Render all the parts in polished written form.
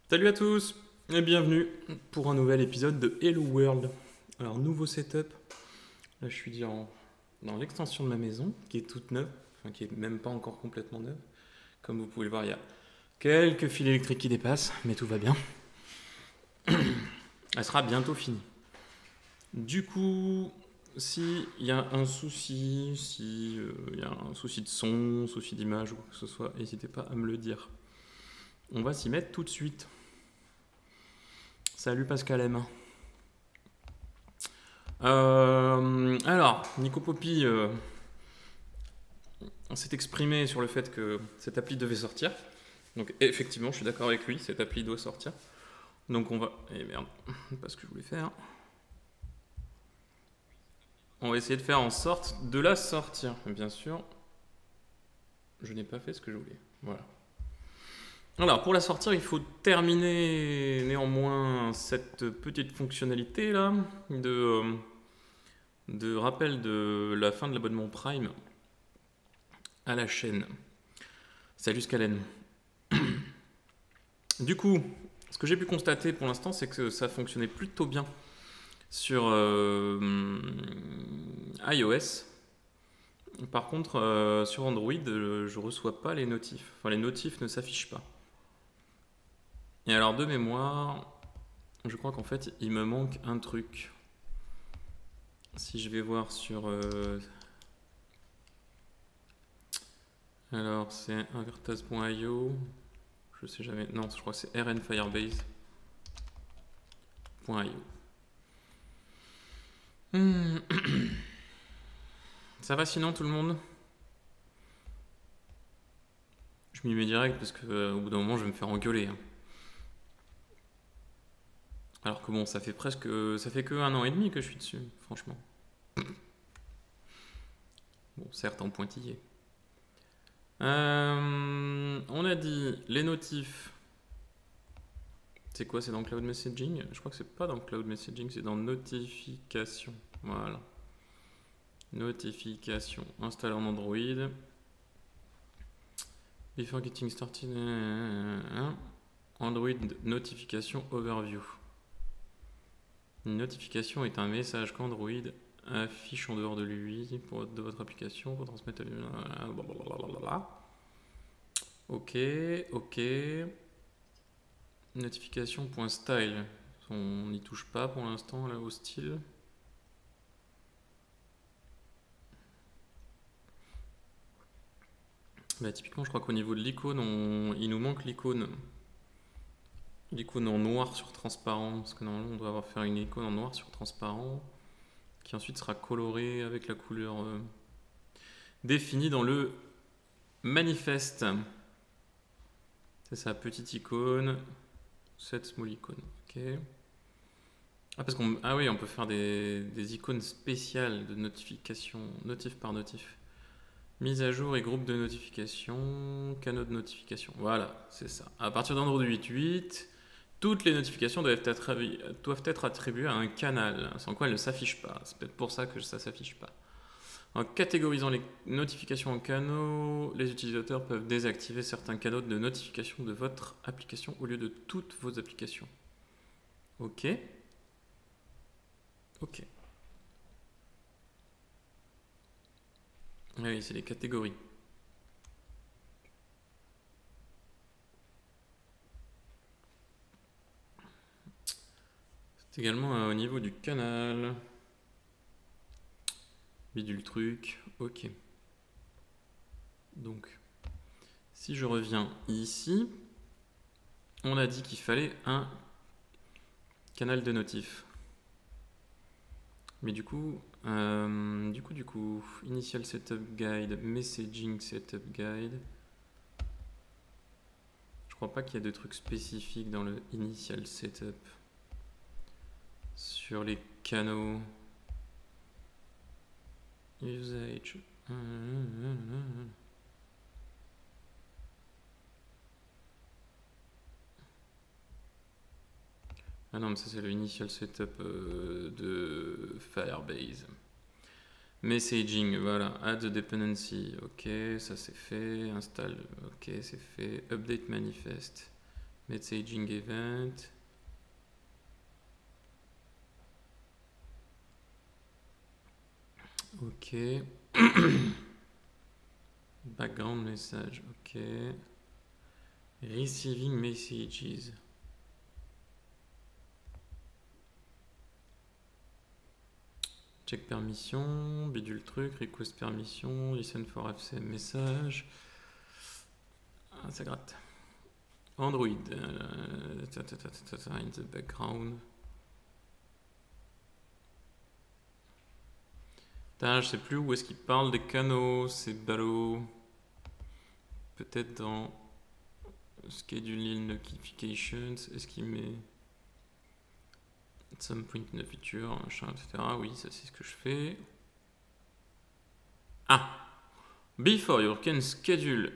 Salut à tous et bienvenue pour un nouvel épisode de Hello World. Alors nouveau setup, là je suis dans l'extension de ma maison qui est toute neuve, enfin qui est même pas encore complètement neuve. Comme vous pouvez le voir, il y a quelques fils électriques qui dépassent, mais tout va bien. Elle sera bientôt finie. Du coup, si il y a un souci, si il y a un souci de son, souci d'image ou quoi que ce soit, n'hésitez pas à me le dire. On va s'y mettre tout de suite. Salut Pascal M. Alors, Nico Poppy s'est exprimé sur le fait que cette appli devait sortir. Donc effectivement, je suis d'accord avec lui, cette appli doit sortir. Donc on va... Eh merde, pas ce que je voulais faire. On va essayer de faire en sorte de la sortir. Bien sûr, je n'ai pas fait ce que je voulais. Voilà. Alors pour la sortir, il faut terminer néanmoins cette petite fonctionnalité là de rappel de la fin de l'abonnement Prime à la chaîne. Salut Scalen. Du coup, ce que j'ai pu constater pour l'instant, c'est que ça fonctionnait plutôt bien sur iOS. Par contre, sur Android, je reçois pas les notifs. Enfin, les notifs ne s'affichent pas. Et alors, de mémoire, je crois qu'en fait, il me manque un truc. Si je vais voir sur... alors, c'est invertase.io. Je sais jamais. Non, je crois que c'est rnfirebase.io. Ça va sinon tout le monde? Je m'y mets direct parce que au bout d'un moment je vais me faire engueuler, hein. Alors que bon, ça fait que 1 an et demi que je suis dessus, franchement. Bon, certes en pointillé. On a dit les notifs. C'est quoi? C'est dans Cloud Messaging? Je crois que c'est pas dans Cloud Messaging, c'est dans Notification. Voilà. Notification. Installe en Android. Before getting started. Android Notification Overview. Une notification est un message qu'Android affiche en dehors de lui de votre application pour transmettre à... Blablabla. Ok, ok. Notification.style. On n'y touche pas pour l'instant là au style. Bah, typiquement, je crois qu'au niveau de l'icône, il nous manque l'icône. L'icône en noir sur transparent. Parce que normalement, on doit avoir faire une icône en noir sur transparent qui ensuite sera colorée avec la couleur définie dans le manifeste. C'est sa petite icône. Set small icône. Ok. Ah, parce qu'on. Ah oui, on peut faire des icônes spéciales de notification, notif par notif. Mise à jour et groupe de notification, canaux de notification. Voilà, c'est ça. À partir d'Android 8.8, toutes les notifications doivent être attribuées à un canal, sans quoi elles ne s'affichent pas. C'est peut-être pour ça que ça ne s'affiche pas. En catégorisant les notifications en canaux, les utilisateurs peuvent désactiver certains canaux de notification de votre application au lieu de toutes vos applications. Ok. Ok. Ah oui, c'est les catégories. C'est également au niveau du canal. Bidule truc. Ok. Donc, si je reviens ici, on a dit qu'il fallait un canal de notif. Mais du coup, Initial Setup Guide, Messaging Setup Guide. Je crois pas qu'il y ait de trucs spécifiques dans le Initial Setup sur les canaux. Usage. Ah non, mais ça c'est le Initial Setup de Firebase. Messaging, voilà. Add the dependency. Ok, ça c'est fait. Install. Ok, c'est fait. Update manifest. Messaging event. Ok. Background message, ok. Receiving messages. Check permission, bidule truc, request permission, listen for FCM message. Ah, ça gratte. Android. In the background. Putain, je sais plus où est-ce qu'il parle des canaux, c'est ballot. Peut-être dans Scheduling Notifications, est-ce qu'il met some point in the feature, machin, etc. Oui, ça c'est ce que je fais. Ah! Before you can schedule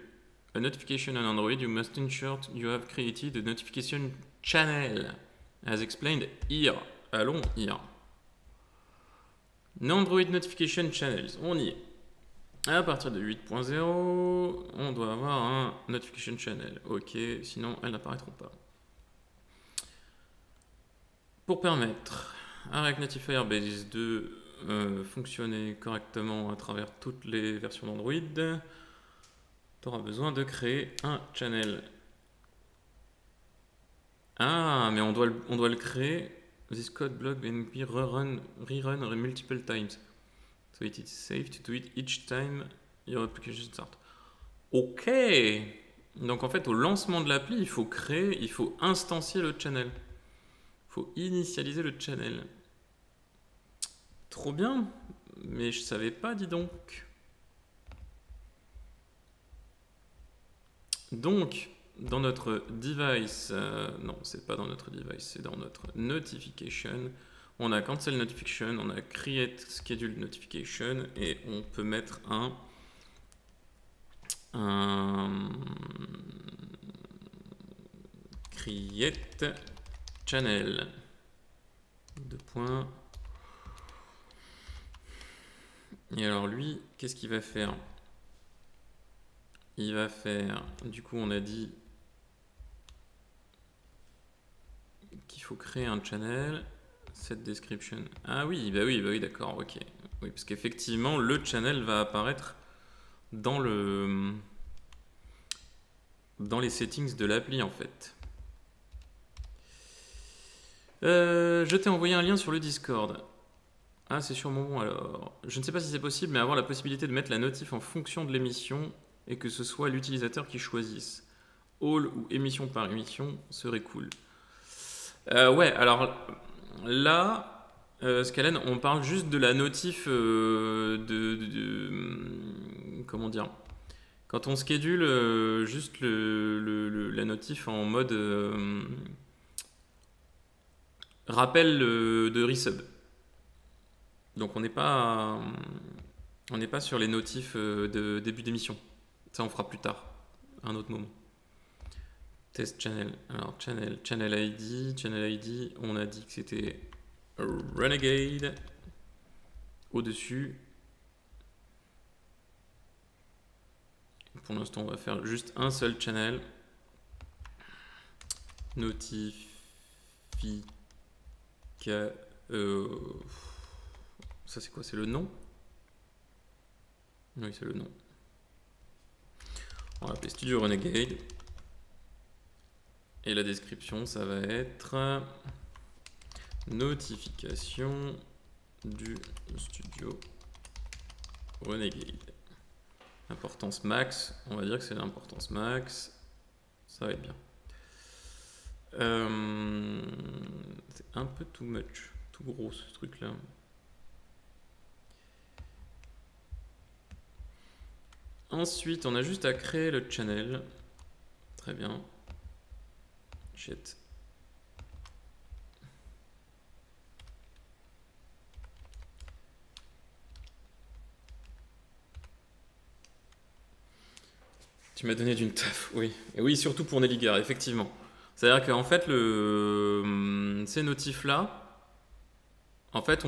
a notification on Android, you must ensure you have created a notification channel, as explained here. Allons here. Android Notification Channels, on y est. À partir de 8.0, on doit avoir un Notification Channel. Ok, sinon elles n'apparaîtront pas. Pour permettre à React Native Firebase de fonctionner correctement à travers toutes les versions d'Android, tu auras besoin de créer un channel. Ah, mais on doit le créer. This code block can be rerun multiple times. So it is safe to do it each time your application starts. Ok. Donc en fait, au lancement de l'appli, il faut instancier le channel. Il faut initialiser le channel. Trop bien. Mais je savais pas, dis donc. Donc, dans notre device, non, c'est pas dans notre device, c'est dans notre notification. On a cancel notification, on a create scheduled notification et on peut mettre un create channel. Deux points. Et alors lui, qu'est-ce qu'il va faire? Il va faire, du coup on a dit qu'il faut créer un channel, set description. Ah oui, bah oui, d'accord, ok. Oui, parce qu'effectivement le channel va apparaître dans les settings de l'appli en fait. Je t'ai envoyé un lien sur le Discord. Ah, c'est sur mon alors. Je ne sais pas si c'est possible, mais avoir la possibilité de mettre la notif en fonction de l'émission et que ce soit l'utilisateur qui choisisse. All ou émission par émission serait cool. Ouais, alors là, Scalen, on parle juste de la notif comment dire? Quand on schedule juste la notif en mode rappel de resub. Donc on n'est pas sur les notifs de début d'émission. Ça on fera plus tard, à un autre moment. Test channel. Alors channel ID, on a dit que c'était Renegade au-dessus. Pour l'instant, on va faire juste un seul channel. Ça c'est quoi? C'est le nom? Oui, c'est le nom. On va appeler Studio Renegade. Et la description, ça va être notification du Studio Renegade. Importance max, on va dire que c'est l'importance max. Ça va être bien. C'est un peu too much, tout gros ce truc là. Ensuite, on a juste à créer le channel. Très bien. Shit. Tu m'as donné d'une taf, oui. Et oui, surtout pour Nelligar, effectivement. C'est-à-dire qu'en fait, ces notifs-là, en fait,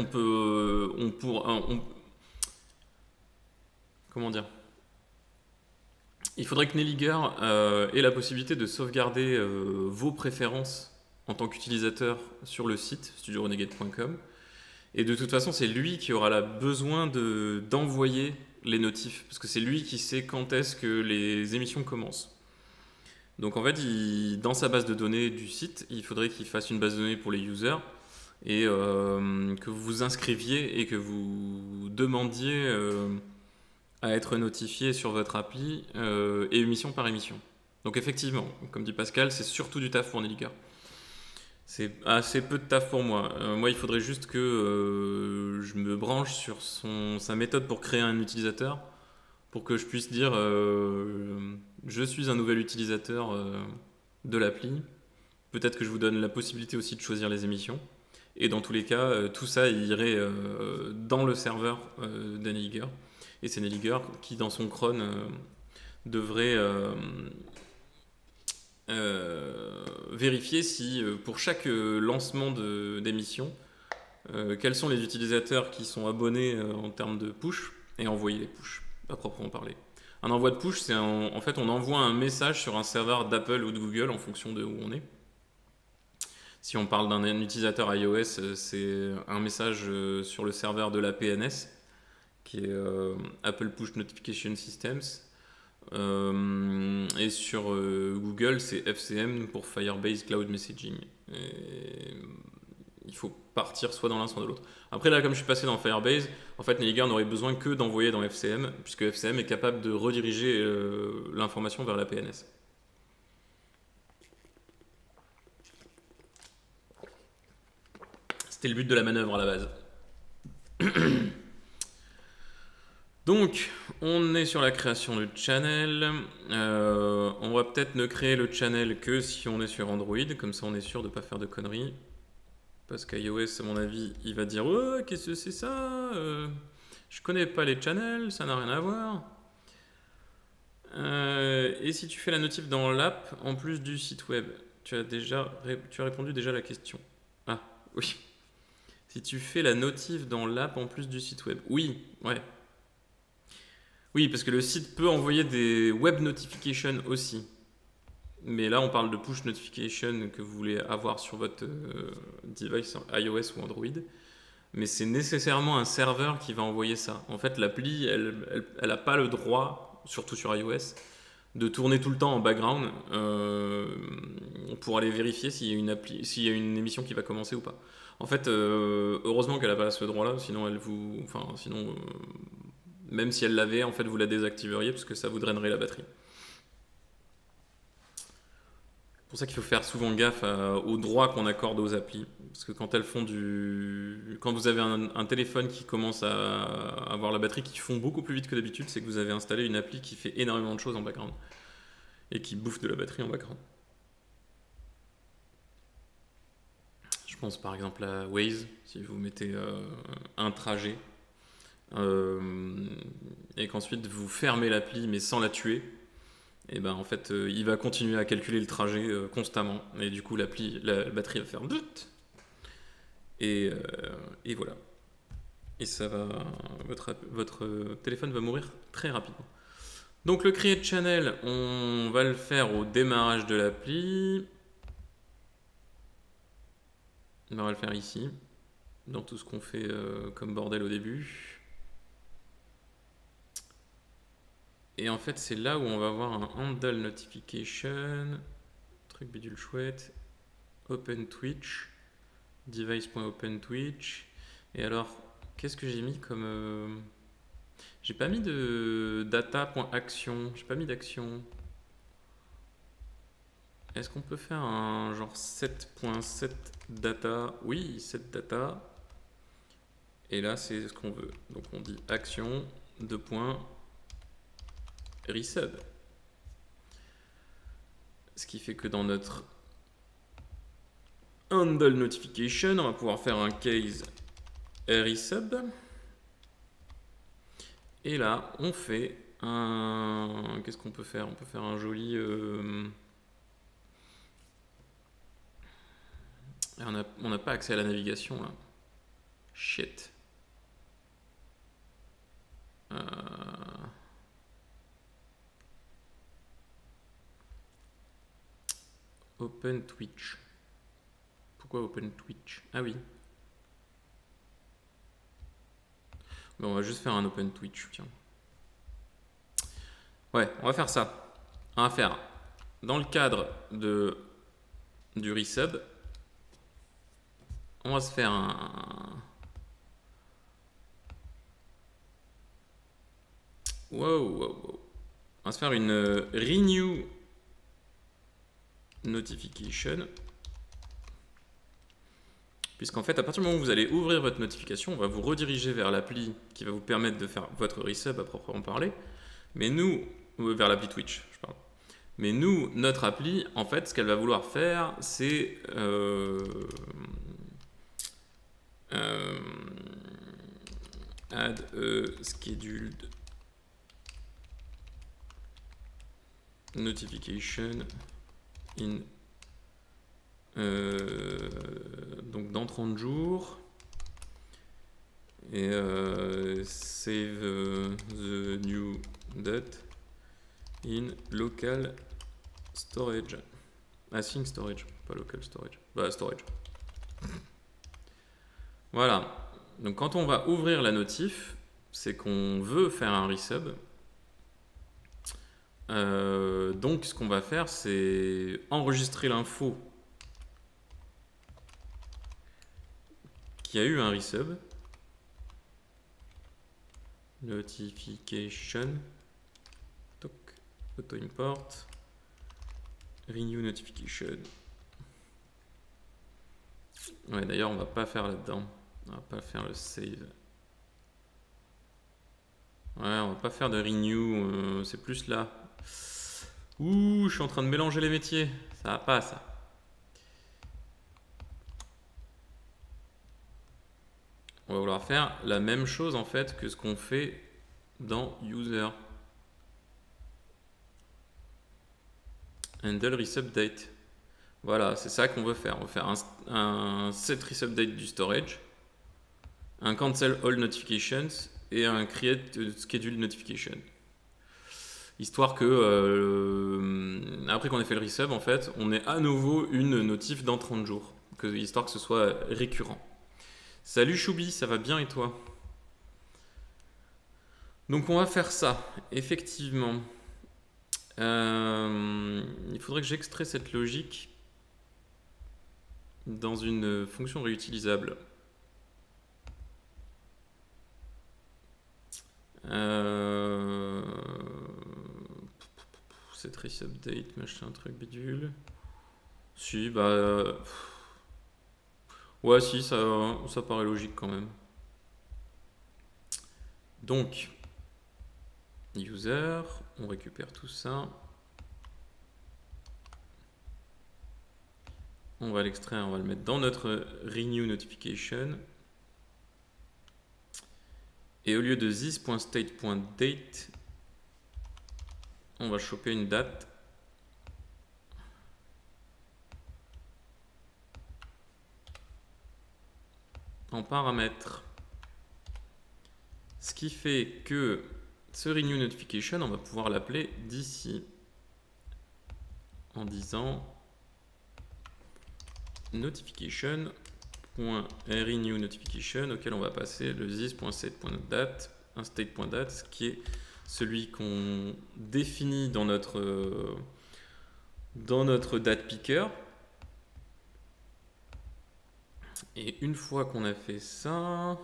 comment dire? il faudrait que Nelliger ait la possibilité de sauvegarder vos préférences en tant qu'utilisateur sur le site studiorenegade.com. Et de toute façon, c'est lui qui aura besoin d'envoyer les notifs, parce que c'est lui qui sait quand est-ce que les émissions commencent. Donc en fait, dans sa base de données du site, il faudrait qu'il fasse une base de données pour les users et que vous vous inscriviez et que vous demandiez à être notifié sur votre appli et émission par émission. Donc effectivement, comme dit Pascal, c'est surtout du taf pour Nelliger. C'est assez peu de taf pour moi. Moi, il faudrait juste que je me branche sur sa méthode pour créer un utilisateur pour que je puisse dire je suis un nouvel utilisateur de l'appli. Peut-être que je vous donne la possibilité aussi de choisir les émissions. Et dans tous les cas, tout ça irait dans le serveur d'Nelliger. Et c'est Nelliger qui, dans son cron, devrait vérifier si, pour chaque lancement d'émission, quels sont les utilisateurs qui sont abonnés en termes de push et envoyer les push, à proprement parler. Un envoi de push, c'est en fait on envoie un message sur un serveur d'Apple ou de Google en fonction de où on est. Si on parle d'un utilisateur iOS, c'est un message sur le serveur de la PNS, qui est Apple Push Notification Systems. Et sur Google, c'est FCM pour Firebase Cloud Messaging. Et il faut partir soit dans l'un, soit dans l'autre. Après, là, comme je suis passé dans Firebase, en fait, Nelliger n'aurait besoin que d'envoyer dans FCM, puisque FCM est capable de rediriger l'information vers la PNS. C'était le but de la manœuvre à la base. Donc, on est sur la création de channel. On va peut-être ne créer le channel que si on est sur Android, comme ça on est sûr de ne pas faire de conneries. Parce qu'iOS, à mon avis, il va dire oh, qu'est-ce que c'est ça je connais pas les channels, ça n'a rien à voir. Et si tu fais la notif dans l'app, en plus du site web, tu as répondu déjà à la question. Ah, oui. Si tu fais la notif dans l'app en plus du site web. Oui, ouais. Oui, parce que le site peut envoyer des web notifications aussi. Mais là, on parle de push notification que vous voulez avoir sur votre device iOS ou Android. Mais c'est nécessairement un serveur qui va envoyer ça. En fait, l'appli, elle n'a pas le droit, surtout sur iOS, de tourner tout le temps en background pour aller vérifier s'il y a une émission qui va commencer ou pas. En fait, heureusement qu'elle n'a pas ce droit-là, sinon même si elle l'avait, en fait, vous la désactiveriez parce que ça vous drainerait la batterie. C'est pour ça qu'il faut faire souvent gaffe aux droits qu'on accorde aux applis. Parce que quand elles font quand vous avez un téléphone qui commence à avoir la batterie qui fond beaucoup plus vite que d'habitude, c'est que vous avez installé une appli qui fait énormément de choses en background. Et qui bouffe de la batterie en background. Je pense par exemple à Waze, si vous mettez un trajet, et qu'ensuite vous fermez l'appli mais sans la tuer, et ben en fait il va continuer à calculer le trajet constamment et du coup la batterie va faire but et voilà, et ça va votre téléphone va mourir très rapidement. Donc le create channel, on va le faire au démarrage de l'appli. On va le faire ici, dans tout ce qu'on fait comme bordel au début. Et en fait, c'est là où on va avoir un handle notification, truc bidule chouette, open Twitch, device.open_twitch. Et alors, qu'est-ce que j'ai mis comme... J'ai pas mis de data.action, j'ai pas mis d'action. Est-ce qu'on peut faire un genre 7.7 data? Oui, 7 data. Et là, c'est ce qu'on veut. Donc on dit action, resub. Ce qui fait que dans notre handle notification, on va pouvoir faire un case resub. Et là, on fait un... Qu'est-ce qu'on peut faire? On peut faire un joli... On n'a pas accès à la navigation là. Shit. Open Twitch. Pourquoi Open Twitch? Ah oui. Bon, on va juste faire un Open Twitch, tiens. Ouais, on va faire ça. On va faire, dans le cadre du resub, on va se faire un... Wow. On va se faire une renew notification. Puisqu'en fait, à partir du moment où vous allez ouvrir votre notification, on va vous rediriger vers l'appli qui va vous permettre de faire votre resub à proprement parler. Mais nous, vers l'appli Twitch, je parle. Mais nous, notre appli, en fait, ce qu'elle va vouloir faire, c'est add a scheduled notification in donc dans 30 jours et save the new date in local storage, async storage, pas local storage, bah storage. Voilà, donc quand on va ouvrir la notif, c'est qu'on veut faire un resub. Donc ce qu'on va faire, c'est enregistrer l'info qu'il y a eu un resub. Notification. Toc, auto import. Renew notification. Ouais, d'ailleurs, on va pas faire là-dedans. On va pas faire le save. Ouais, on va pas faire de renew. C'est plus là. Ouh, je suis en train de mélanger les métiers. Ça va pas, ça. On va vouloir faire la même chose en fait que ce qu'on fait dans user. Handle resub date. Voilà, c'est ça qu'on veut faire. On va faire un set resub date du storage, un cancel all notifications et un create schedule notification. Histoire que, après qu'on ait fait le resub, en fait, on ait à nouveau une notif dans 30 jours. Histoire que ce soit récurrent. Salut Choubi, ça va bien et toi? Donc on va faire ça, effectivement. Il faudrait que j'extrais cette logique dans une fonction réutilisable. Cette resub date, machin, truc bidule. Si, bah... ouais, si, ça paraît logique quand même. Donc, user, on récupère tout ça. On va l'extraire, on va le mettre dans notre renew notification. Et au lieu de this.state.date, on va choper une date. En paramètre. Ce qui fait que ce renew notification, on va pouvoir l'appeler d'ici en disant notification.renew notification auquel on va passer le this.set.date, un state.date qui est celui qu'on définit dans notre date picker. Et une fois qu'on a fait ça,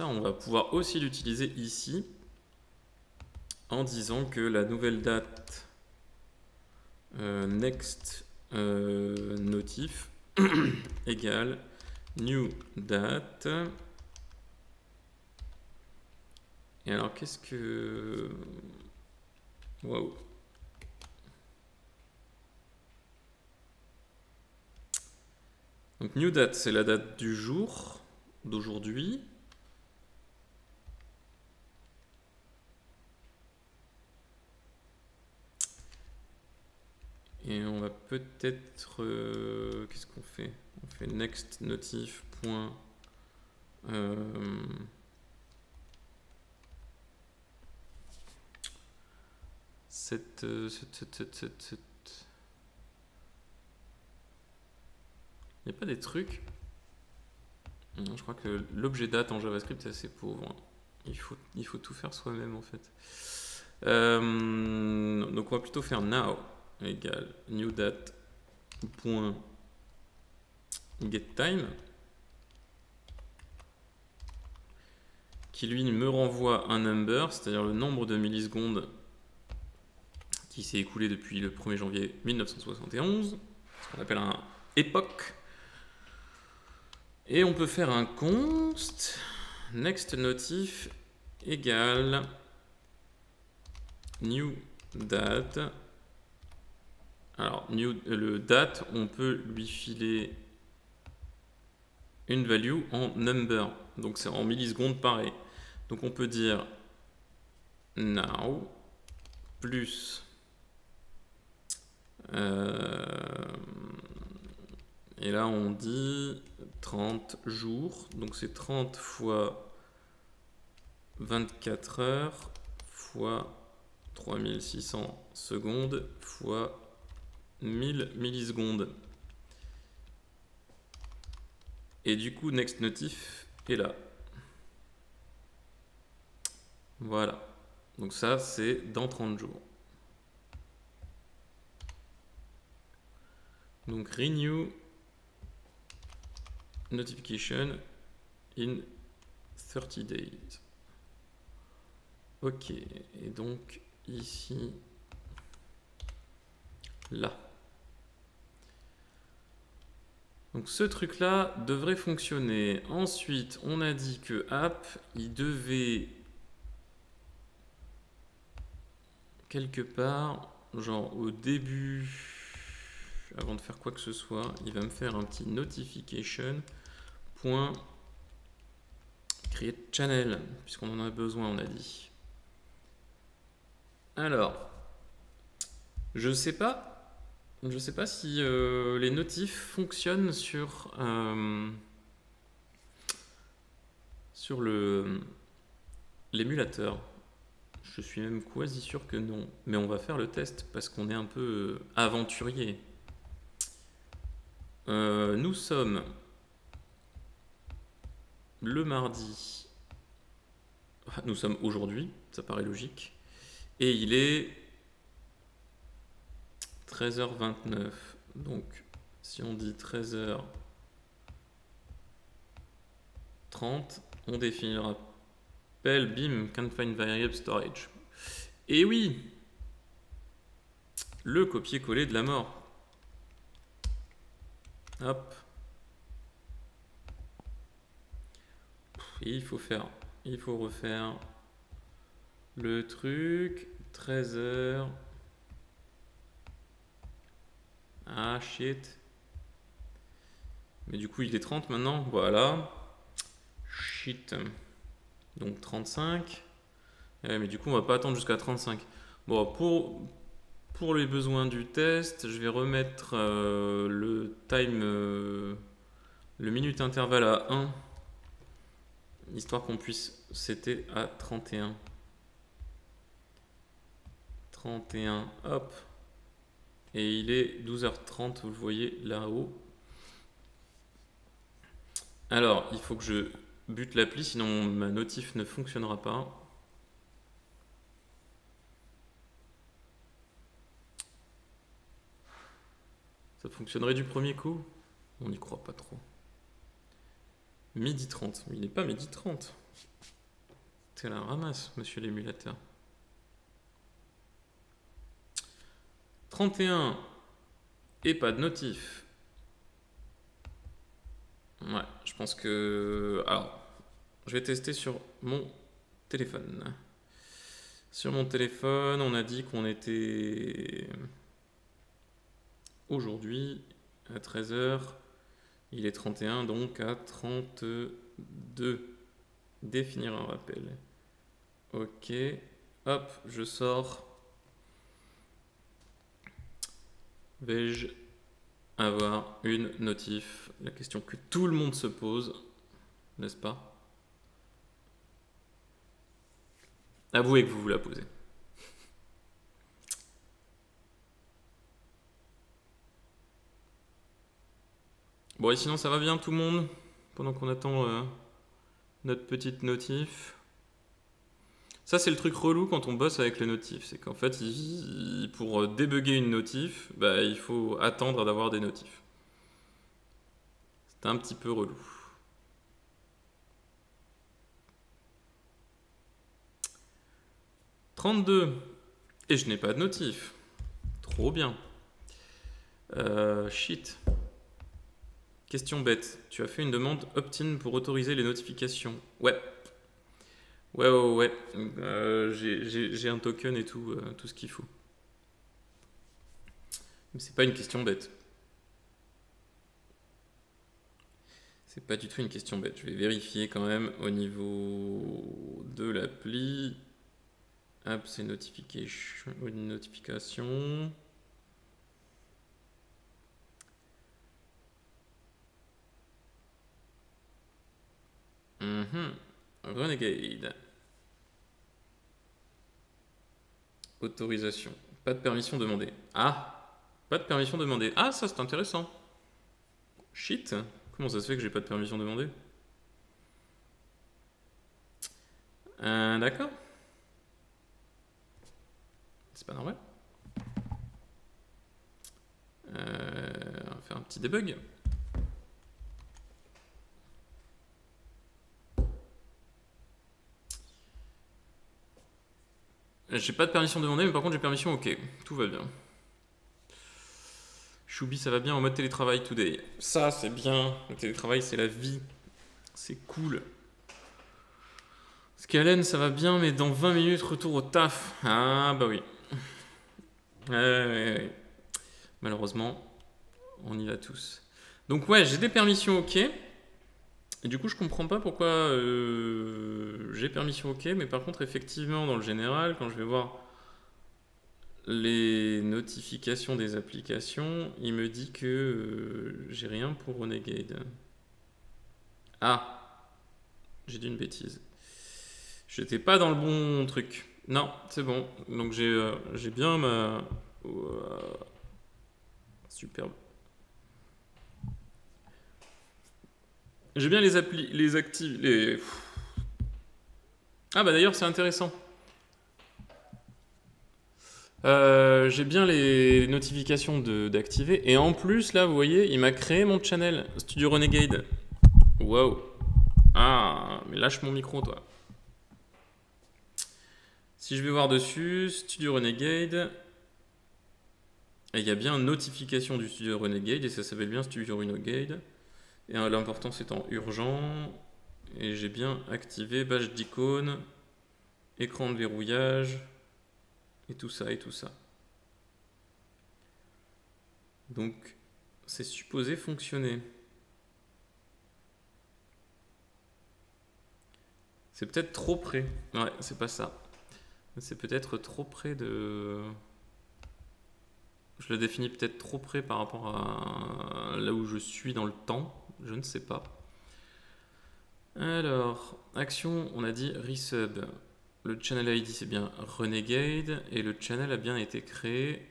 on va pouvoir aussi l'utiliser ici en disant que la nouvelle date next notif égale new date. Et alors qu'est-ce que... Waouh. Donc new date, c'est la date du jour d'aujourd'hui. Et on va peut-être... qu'est-ce qu'on fait? On fait next notif. Il n'y a pas des trucs. Non, je crois que l'objet date en JavaScript est assez pauvre. Il faut tout faire soi-même en fait. Donc on va plutôt faire now égale new date point getTime qui lui me renvoie un number, c'est-à-dire le nombre de millisecondes qui s'est écoulé depuis le 1er janvier 1971, ce qu'on appelle un époque. Et on peut faire un const next notif égale new date. Alors, le date, on peut lui filer une value en number. Donc, c'est en millisecondes pareil. Donc, on peut dire now plus. Et là, on dit 30 jours. Donc, c'est 30 fois 24 heures fois 3600 secondes fois 1000 millisecondes. Et du coup, next notif est là. Voilà. Donc ça, c'est dans 30 jours. Donc renew notification in 30 days. Ok. Et donc ici, là. Donc ce truc-là devrait fonctionner. Ensuite, on a dit que app, il devait quelque part, genre au début, avant de faire quoi que ce soit, il va me faire un petit notification point create channel, puisqu'on en a besoin, on a dit. Alors, je sais pas si les notifs fonctionnent sur l'émulateur. Je suis même quasi sûr que non. Mais on va faire le test parce qu'on est un peu aventurier. Nous sommes le mardi. Nous sommes aujourd'hui, ça paraît logique. Et il est 13h29. Donc, si on dit 13h30, on définit le rappel, bim, can't find variable storage. Et oui, le copier-coller de la mort. Hop. Et il faut refaire le truc. 13h. Ah, shit. Mais du coup, il est 30 maintenant. Voilà. Shit. Donc 35. Mais du coup, on va pas attendre jusqu'à 35. Bon, pour les besoins du test, je vais remettre le time, le minute intervalle à 1. Histoire qu'on puisse setter à 31. 31, hop. Et il est 12h30, vous le voyez là-haut. Alors, il faut que je bute l'appli, sinon ma notif ne fonctionnera pas. Ça fonctionnerait du premier coup? On n'y croit pas trop. Midi 30, mais il n'est pas midi 30. C'est la ramasse, monsieur l'émulateur. 31 et pas de notif. Ouais, je pense que... Alors, je vais tester sur mon téléphone. Sur mon téléphone, on a dit qu'on était aujourd'hui à 13h. Il est 31, donc à 32. Définir un rappel. Ok. Hop, je sors. Vais-je avoir une notif? La question que tout le monde se pose, n'est-ce pas? Avouez que vous vous la posez. Bon, et sinon, ça va bien tout le monde? Pendant qu'on attend notre petite notif. Ça, c'est le truc relou quand on bosse avec les notifs. C'est qu'en fait, pour débugger une notif, bah, il faut attendre d'avoir des notifs. C'est un petit peu relou. « 32. Et je n'ai pas de notif. Trop bien. Shit. Question bête. Tu as fait une demande opt-in pour autoriser les notifications. Ouais. Ouais. J'ai un token et tout, tout ce qu'il faut. Mais c'est pas une question bête. C'est pas du tout une question bête. Je vais vérifier quand même au niveau de l'appli. Hop, c'est notification. Une notification. Renegade. Autorisation. Pas de permission demandée. Ah, pas de permission demandée. Ah, ça c'est intéressant. Shit. Comment ça se fait que j'ai pas de permission demandée? D'accord. C'est pas normal. On va faire un petit debug. J'ai pas de permission demandée, mais par contre j'ai permission OK. Tout va bien. Choubi, ça va bien en mode télétravail today. Ça, c'est bien. Le télétravail, c'est la vie. C'est cool. Scalen, ça va bien, mais dans 20 minutes, retour au taf. Ah, bah oui. Ouais. Malheureusement, on y va tous. Donc ouais, j'ai des permissions OK. Et du coup, je comprends pas pourquoi j'ai permission OK, mais par contre, effectivement, dans le général, quand je vais voir les notifications des applications, il me dit que j'ai rien pour Renegade. Ah, j'ai dit une bêtise. J'étais pas dans le bon truc. Non, c'est bon. Donc j'ai bien ma... superbe. J'ai bien les applis, les actifs, les... Ah bah d'ailleurs c'est intéressant. J'ai bien les notifications d'activer. Et en plus là vous voyez il m'a créé mon channel Studio Renegade. Wow. Ah mais lâche mon micro toi. Si je vais voir dessus, Studio Renegade, il y a bien notification du Studio Renegade et ça s'appelle bien Studio Renegade. Et l'important c'est en urgent. Et j'ai bien activé badge d'icône, écran de verrouillage, et tout ça, et tout ça. Donc c'est supposé fonctionner. C'est peut-être trop près. Ouais, c'est pas ça. C'est peut-être trop près de... Je le définis peut-être trop près par rapport à là où je suis dans le temps. Je ne sais pas. Alors, action, on a dit resub. Le channel ID c'est bien Renegade et le channel a bien été créé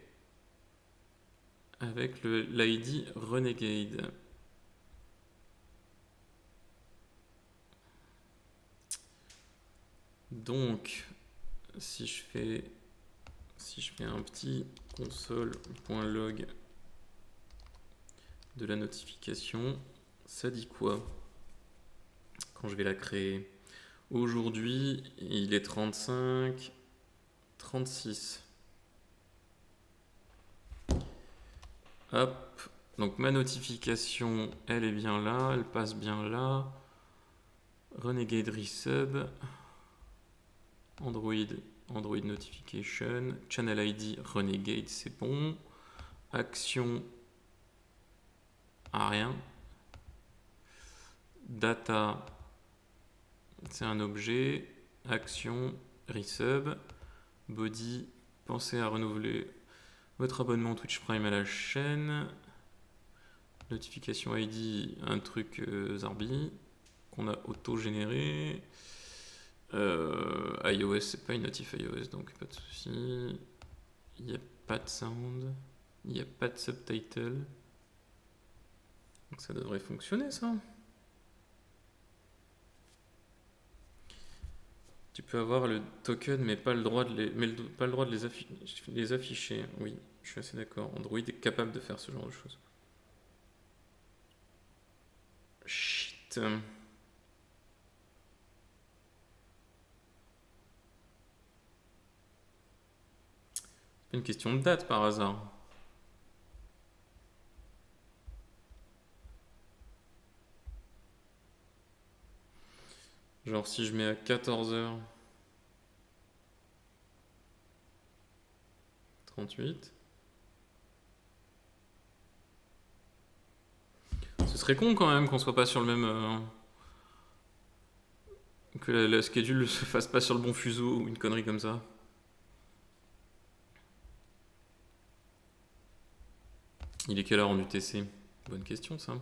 avec l'ID Renegade. Donc, si je fais un petit console.log de la notification, ça dit quoi quand je vais la créer? Aujourd'hui, il est 35, 36. Hop, donc ma notification, elle est bien là, elle passe bien là. Renegade Resub, Android Notification, Channel ID Renegade, c'est bon. Action, rien. Data, c'est un objet. Action, Resub. Body, pensez à renouveler votre abonnement Twitch Prime à la chaîne. Notification ID, un truc Zarbi qu'on a auto-généré. iOS, c'est pas une notif iOS, donc pas de souci. Il n'y a pas de sound. Il n'y a pas de subtitle. Donc ça devrait fonctionner ça. Tu peux avoir le token mais pas le droit de les afficher. Oui, je suis assez d'accord. Android est capable de faire ce genre de choses. Shit. C'est pas une question de date par hasard. Genre si je mets à 14h38. Ce serait con quand même qu'on soit pas sur le même... que la schedule ne se fasse pas sur le bon fuseau ou une connerie comme ça. Il est quelle heure en UTC? Bonne question ça.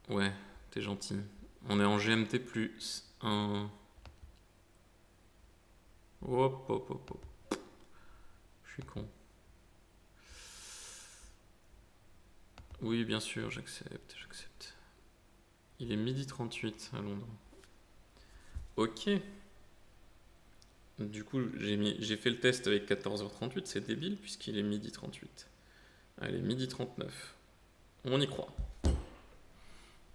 Ouais, t'es gentil. On est en GMT plus 1. Hop, hop, hop, hop. Je suis con. Oui, bien sûr, j'accepte, j'accepte. Il est 12h38 à Londres. Ok. Du coup, j'ai fait le test avec 14h38, c'est débile puisqu'il est 12h38. Allez, 12h39. On y croit.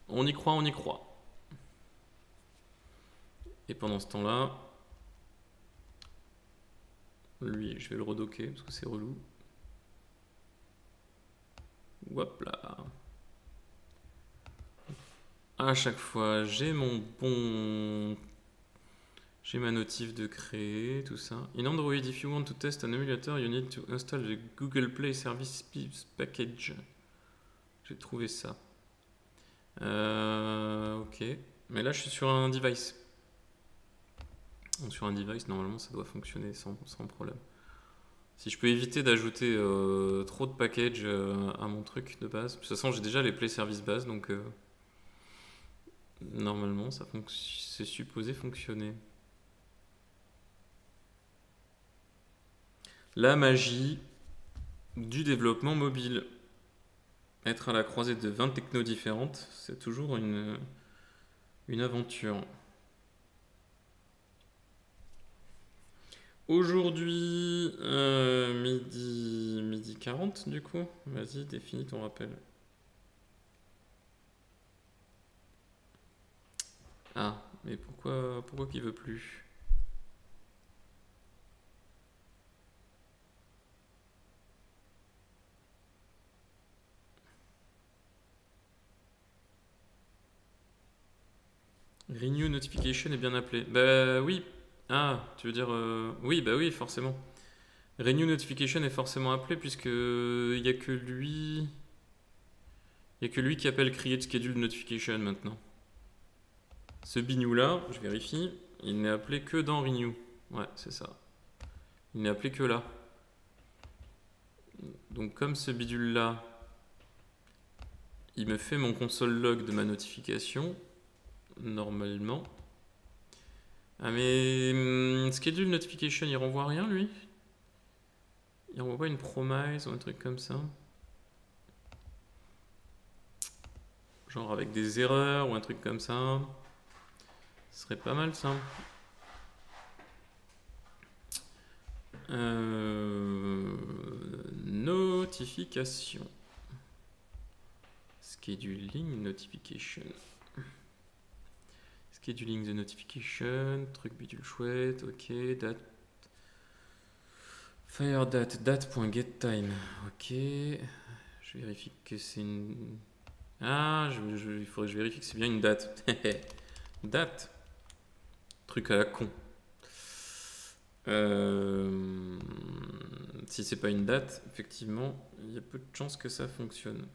On y croit, on y croit. Et pendant ce temps-là, lui, je vais le redocker parce que c'est relou. Hop là. À chaque fois, j'ai mon bon... J'ai ma notif de créer, tout ça. In Android, if you want to test an emulator, you need to install the Google Play Service Package. J'ai trouvé ça. Ok. Mais là, je suis sur un device. Donc, sur un device, normalement, ça doit fonctionner sans problème. Si je peux éviter d'ajouter trop de packages à mon truc de base. De toute façon, j'ai déjà les Play Service base, donc normalement, c'est supposé fonctionner. La magie du développement mobile. Être à la croisée de 20 technos différentes, c'est toujours une aventure. Aujourd'hui, midi 40 du coup. Vas-y, définis ton rappel. Ah, mais pourquoi qu'il veut plus? Renew notification est bien appelé. Bah oui. Ah, tu veux dire... Oui, bah oui, forcément. Renew notification est forcément appelé puisque il n'y a que lui... Il n'y a que lui qui appelle create schedule notification maintenant. Ce bignou là, je vérifie, il n'est appelé que dans renew. Ouais, c'est ça. Il n'est appelé que là. Donc comme ce bidule là, il me fait mon console log de ma notification, normalement. Ah mais schedule notification, il renvoie rien lui? Il renvoie pas une promise ou un truc comme ça? Genre avec des erreurs ou un truc comme ça? Ce serait pas mal ça. Notification. Scheduling notification. Scheduling the notification. Truc bidule chouette. Ok. Date. Fire date. Date.getTime. Ok. Je vérifie que c'est une. Ah, il faudrait que je vérifie que c'est bien une date. Date. Truc à la con. Si c'est pas une date, effectivement, il y a peu de chances que ça fonctionne.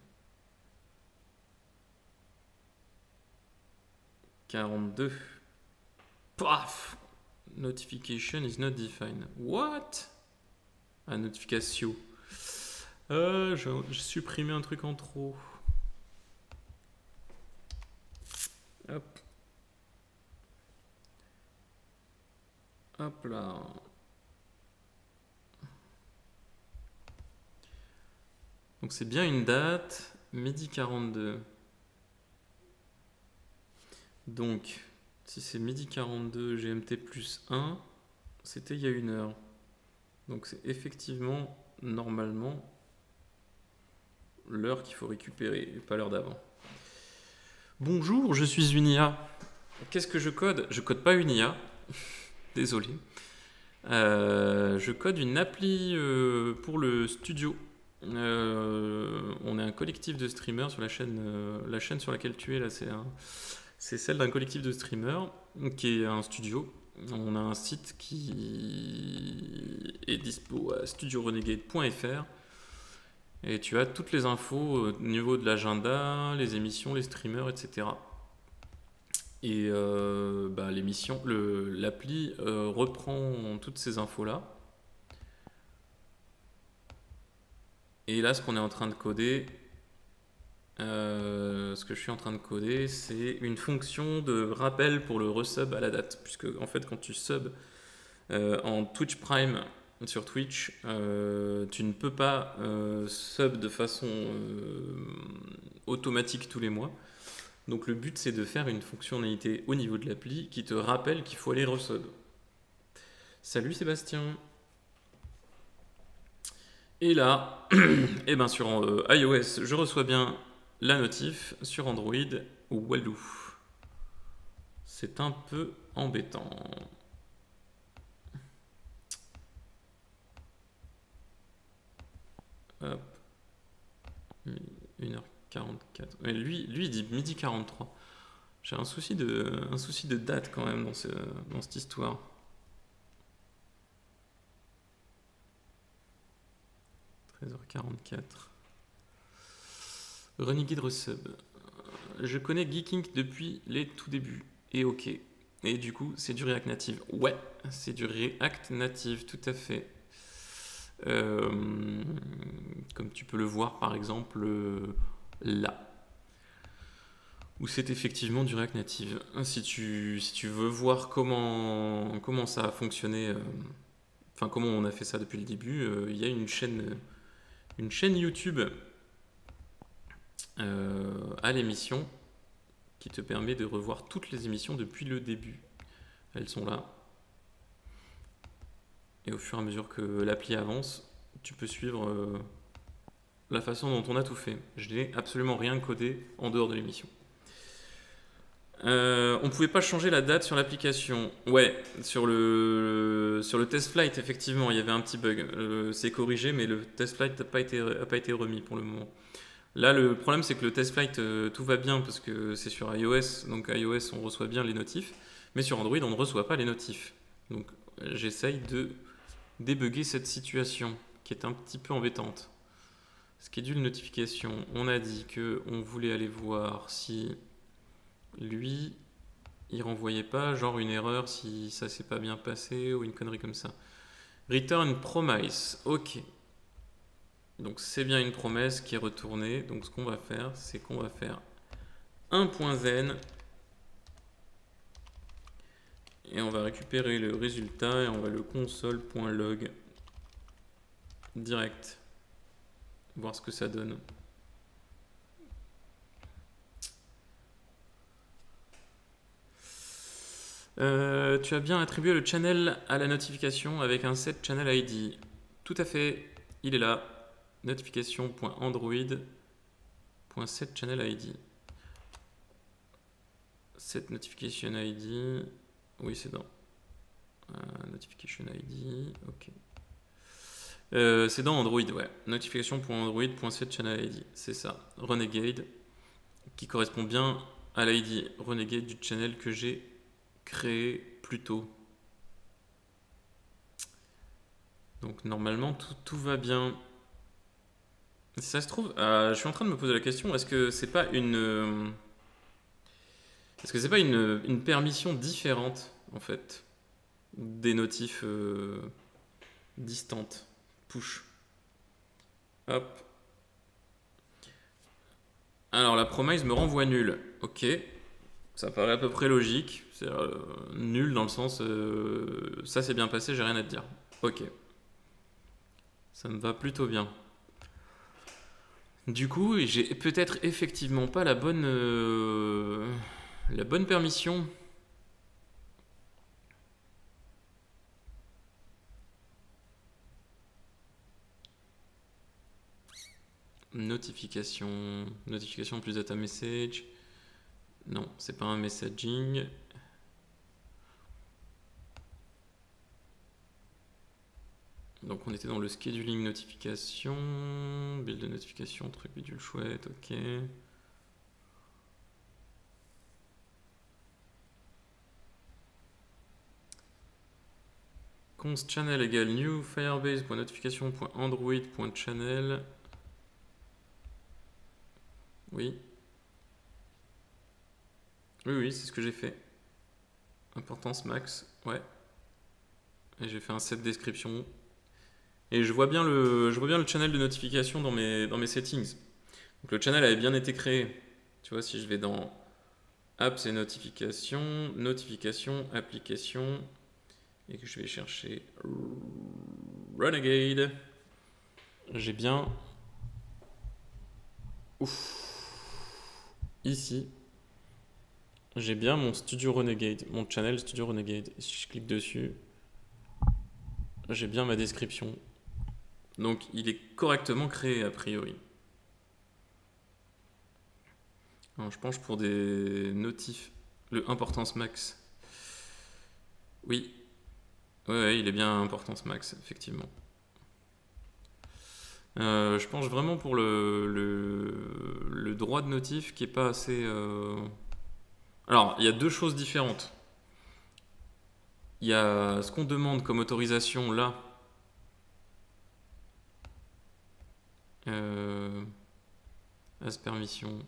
42. Paf! Notification is not defined. What? Ah, notification. J'ai supprimé un truc en trop. Hop. Hop là. Donc c'est bien une date, midi 42. Donc, si c'est midi 42 GMT plus 1, c'était il y a 1 heure. Donc c'est effectivement, normalement, l'heure qu'il faut récupérer, et pas l'heure d'avant. Bonjour, je suis une IA. Qu'est-ce que je code? Je code pas une IA. Désolé. Je code une appli pour le studio. On est un collectif de streamers sur la chaîne sur laquelle tu es là, c'est celle d'un collectif de streamers qui est un studio. On a un site qui est dispo à studiorenegade.fr et tu as toutes les infos au niveau de l'agenda, les émissions, les streamers, etc. Et l'appli reprend toutes ces infos-là. Et là, ce qu'on est en train de coder, ce que je suis en train de coder, c'est une fonction de rappel pour le resub à la date. Puisque, en fait, quand tu subs en Twitch Prime sur Twitch, tu ne peux pas sub de façon automatique tous les mois. Donc le but, c'est de faire une fonctionnalité au niveau de l'appli qui te rappelle qu'il faut aller resub. Salut Sébastien. Et là, et ben sur iOS, je reçois bien la notif. Sur Android, walou. C'est un peu embêtant. Hop. 1h44. Mais lui, il dit midi 43. J'ai un souci de date quand même dans cette histoire. – 13h44. Renegade resub. Je connais Geeking depuis les tout débuts. Et ok. Et du coup, c'est du React Native. Ouais, c'est du React Native, tout à fait. Comme tu peux le voir par exemple là. Où c'est effectivement du React Native. Si tu veux voir comment ça a fonctionné, enfin comment on a fait ça depuis le début, il y a une chaîne YouTube à l'émission qui te permet de revoir toutes les émissions depuis le début. Elles sont là. Et au fur et à mesure que l'appli avance, tu peux suivre la façon dont on a tout fait. Je n'ai absolument rien codé en dehors de l'émission. On ne pouvait pas changer la date sur l'application. Ouais, sur le test flight, effectivement, il y avait un petit bug. C'est corrigé, mais le test flight n'a pas été remis pour le moment. Là, le problème, c'est que le test flight, tout va bien parce que c'est sur iOS. Donc iOS, on reçoit bien les notifs. Mais sur Android, on ne reçoit pas les notifs. Donc j'essaye de débugger cette situation qui est un petit peu embêtante. Schedule notification. On a dit qu'on voulait aller voir si lui, il renvoyait pas genre une erreur si ça s'est pas bien passé ou une connerie comme ça. Return promise. Ok. Donc c'est bien une promesse qui est retournée. Donc ce qu'on va faire, c'est qu'on va faire un .zen et on va récupérer le résultat et on va le console.log direct. Voir ce que ça donne. Tu as bien attribué le channel à la notification avec un set channel ID. Tout à fait, il est là. Notification.android.set channel ID. Set notification ID. Oui, c'est dans notification ID. Ok. C'est dans Android, ouais. Notification.android.set channel ID. C'est ça. Renegade. Qui correspond bien à l'ID Renegade du channel que j'ai créé plus tôt. Donc normalement tout va bien. Si ça se trouve, je suis en train de me poser la question, est-ce que c'est pas une permission différente en fait des notifs distantes push. Hop. Alors la promise me renvoie nul. Ok. Ça paraît à peu près logique. C'est nul dans le sens ça s'est bien passé, j'ai rien à te dire. Ok. Ça me va plutôt bien. Du coup, j'ai peut-être effectivement pas la bonne permission. Notification plus data message. Non, c'est pas un messaging. Donc on était dans le scheduling notification, build de notification, truc bidule chouette, ok. Const channel égale new firebase.notification.android.channel. Oui. Oui, c'est ce que j'ai fait. Importance max, ouais. Et j'ai fait un set description. Et je vois bien le channel de notification dans mes settings. Donc le channel avait bien été créé. Tu vois, si je vais dans apps et notifications, applications, et que je vais chercher Renegade, j'ai bien ici, j'ai bien mon Studio Renegade, mon channel Studio Renegade. Et si je clique dessus, j'ai bien ma description. Donc il est correctement créé a priori. Alors, je penche pour des notifs. Le importance max. Oui. Ouais, il est bien importance max, effectivement. Je penche vraiment pour le droit de notif qui est pas assez. Alors, il y a deux choses différentes. Il y a ce qu'on demande comme autorisation là. As permission.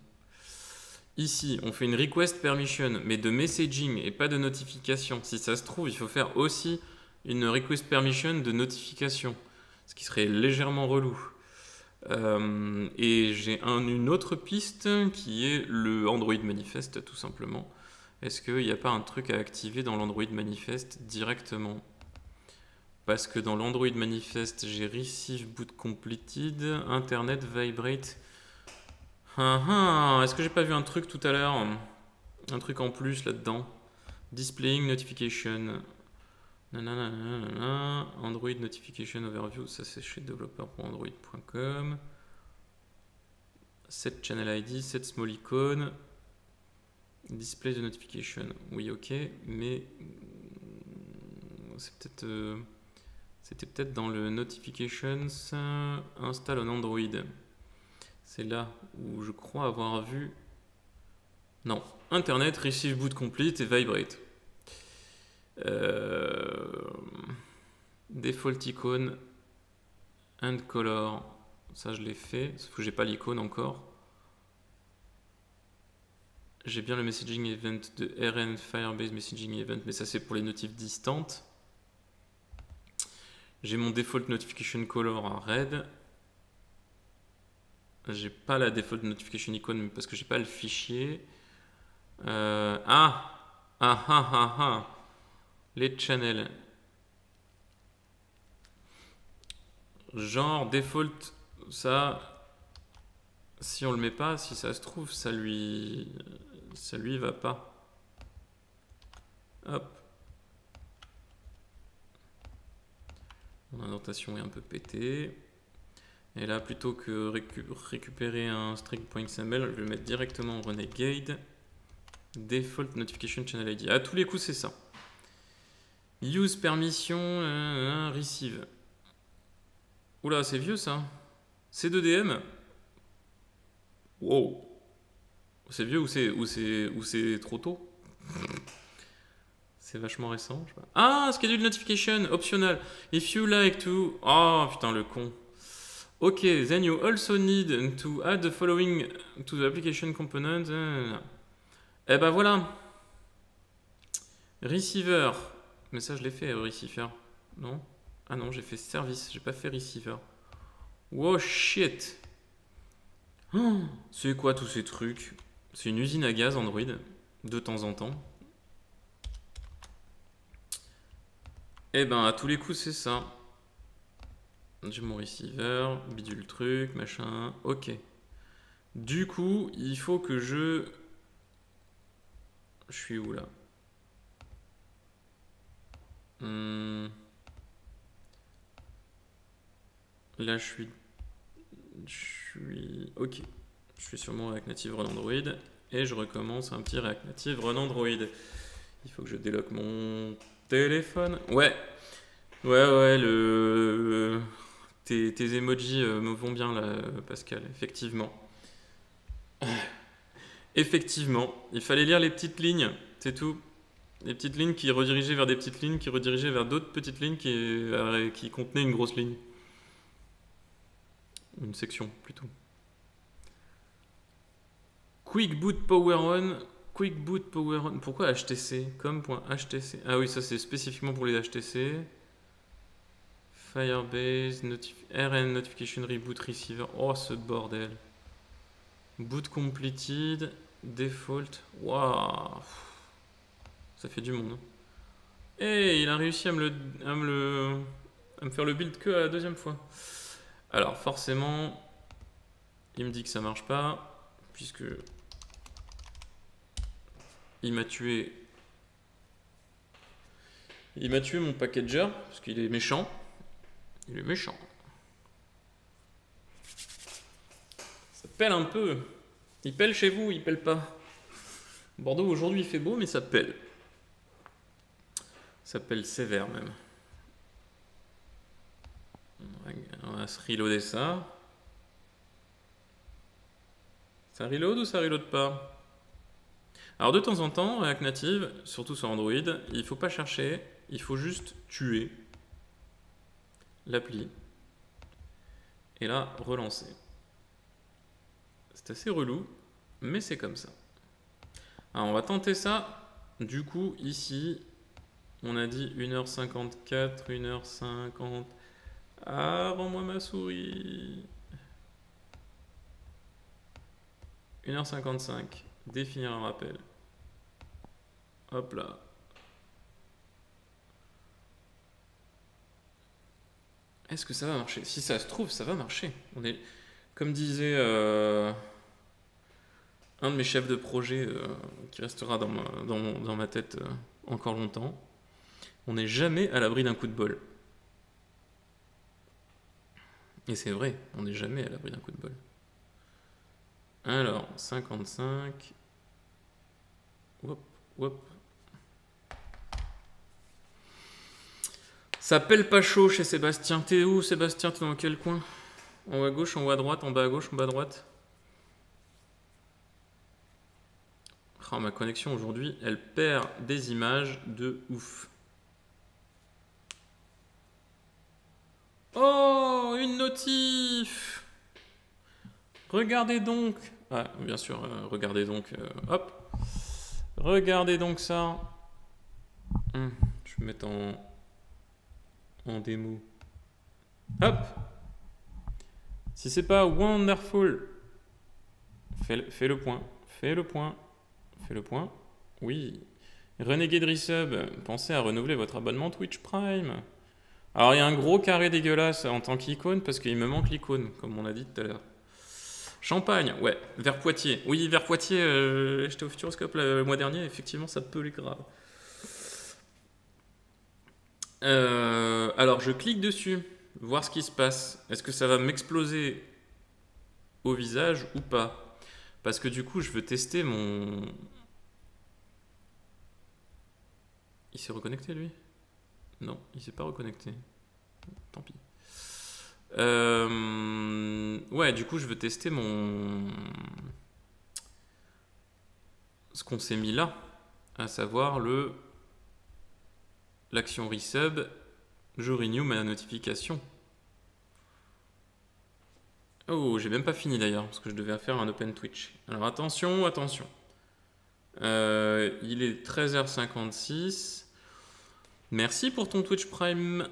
Ici, on fait une request permission, mais de messaging et pas de notification. Si ça se trouve, il faut faire aussi une request permission de notification, ce qui serait légèrement relou. Et j'ai une autre piste qui est le Android Manifest, tout simplement. Est-ce qu'il n'y a pas un truc à activer dans l'Android Manifest directement? Parce que dans l'Android Manifest, j'ai Receive Boot Completed, Internet Vibrate. Est-ce que j'ai pas vu un truc tout à l'heure? Un truc en plus là-dedans. Displaying Notification. Nanana, Android Notification Overview, ça c'est chez developer.android.com. Set Channel ID, set Small Icon. Display the Notification. Oui, ok, mais c'est peut-être. C'était peut-être dans le Notifications Install on Android. C'est là où je crois avoir vu. Non, Internet, Receive Boot Complete et Vibrate. Default icon and color. Ça, je l'ai fait, sauf que j'ai pas l'icône encore. J'ai bien le messaging event de RN Firebase Messaging Event, mais ça, c'est pour les notifs distantes. J'ai mon default notification color en red. J'ai pas la default notification icon parce que j'ai pas le fichier. Les channels. Genre default, ça, si on le met pas, si ça se trouve, ça lui va pas. Hop. Mon indentation est un peu pétée. Et là, plutôt que récupérer un string.xml, je vais le mettre directement en Renegade. Default Notification Channel ID. À tous les coups, c'est ça. Use permission, receive. Oula, c'est vieux ça. C2DM. Wow. C'est vieux ou c'est trop tôt? C'est vachement récent. Je sais pas. Ah, schedule notification, optional. If you like to. Oh putain, le con. Ok, then you also need to add the following to the application component. Eh ben voilà. Receiver. Mais ça, je l'ai fait, receiver. Non? Ah non, j'ai fait service, j'ai pas fait receiver. Wow, shit. Oh, c'est quoi tous ces trucs? C'est une usine à gaz Android, de temps en temps. Eh ben, à tous les coups, c'est ça. J'ai mon receiver, bidule truc, machin. Ok. Du coup, il faut que je... Je suis où là? Là, je suis... Ok. Je suis sur mon React Native Run Android. Et je recommence un petit React Native Run Android. Il faut que je déloque mon téléphone. Ouais. Ouais, tes emojis me vont bien là, Pascal, effectivement. Effectivement, il fallait lire les petites lignes, c'est tout. Les petites lignes qui redirigeaient vers des petites lignes, qui redirigeaient vers d'autres petites lignes qui contenaient une grosse ligne. Une section, plutôt. Quick Boot Power On. Quick Boot Power On. Pourquoi HTC? Com.htc. Ah oui, ça c'est spécifiquement pour les HTC. Firebase, RN Notification Reboot Receiver. Oh, ce bordel. Boot completed. Default. Waouh. Ça fait du monde. Et il a réussi à me faire le build que à la deuxième fois. Alors forcément, il me dit que ça marche pas, puisque il m'a tué. Il m'a tué mon packager, parce qu'il est méchant. Il est méchant. Ça pèle un peu. Il pèle chez vous, il pèle pas. Bordeaux aujourd'hui il fait beau, mais ça pèle. Ça pèle sévère même. On va se reloader ça. Ça reload ou ça reload pas? Alors de temps en temps, React Native, surtout sur Android, il ne faut pas chercher, il faut juste tuer l'appli et la relancer. C'est assez relou, mais c'est comme ça. Alors on va tenter ça. Du coup, ici, on a dit 1h54, 1h50. Ah, rends-moi ma souris. 1h55. Définir un rappel. Hop là. Est-ce que ça va marcher? Si ça se trouve, ça va marcher. On est, comme disait un de mes chefs de projet qui restera dans ma tête encore longtemps, on n'est jamais à l'abri d'un coup de bol. Et c'est vrai, on n'est jamais à l'abri d'un coup de bol. Alors, 55. Hop, hop. Ça pèle pas chaud chez Sébastien. T'es où, Sébastien? T'es dans quel coin? En haut à gauche, en haut à droite, en bas à gauche, en bas à droite? Oh, ma connexion aujourd'hui, elle perd des images de ouf. Oh, une notif! Regardez donc. Ah, bien sûr, regardez donc. Hop. Regardez donc ça. Je vais mettre en démo. Hop. Si c'est pas wonderful, fais le point. Fais le point. Fais le point. Oui. Renegade Resub, pensez à renouveler votre abonnement Twitch Prime. Alors il y a un gros carré dégueulasse en tant qu'icône parce qu'il me manque l'icône, comme on a dit tout à l'heure. Champagne, ouais, vers Poitiers. Oui, vers Poitiers, j'étais au Futuroscope le mois dernier, effectivement ça peut les grave. Alors je clique dessus, voir ce qui se passe. Est-ce que ça va m'exploser au visage ou pas? Parce que du coup je veux tester mon... Il s'est reconnecté lui? Non, il s'est pas reconnecté. Tant pis. Ouais, du coup, je veux tester ce qu'on s'est mis là, à savoir l'action resub. Je renew ma notification. Oh, j'ai même pas fini d'ailleurs, parce que je devais faire un open Twitch. Alors attention, attention. Il est 13h56. Merci pour ton Twitch Prime,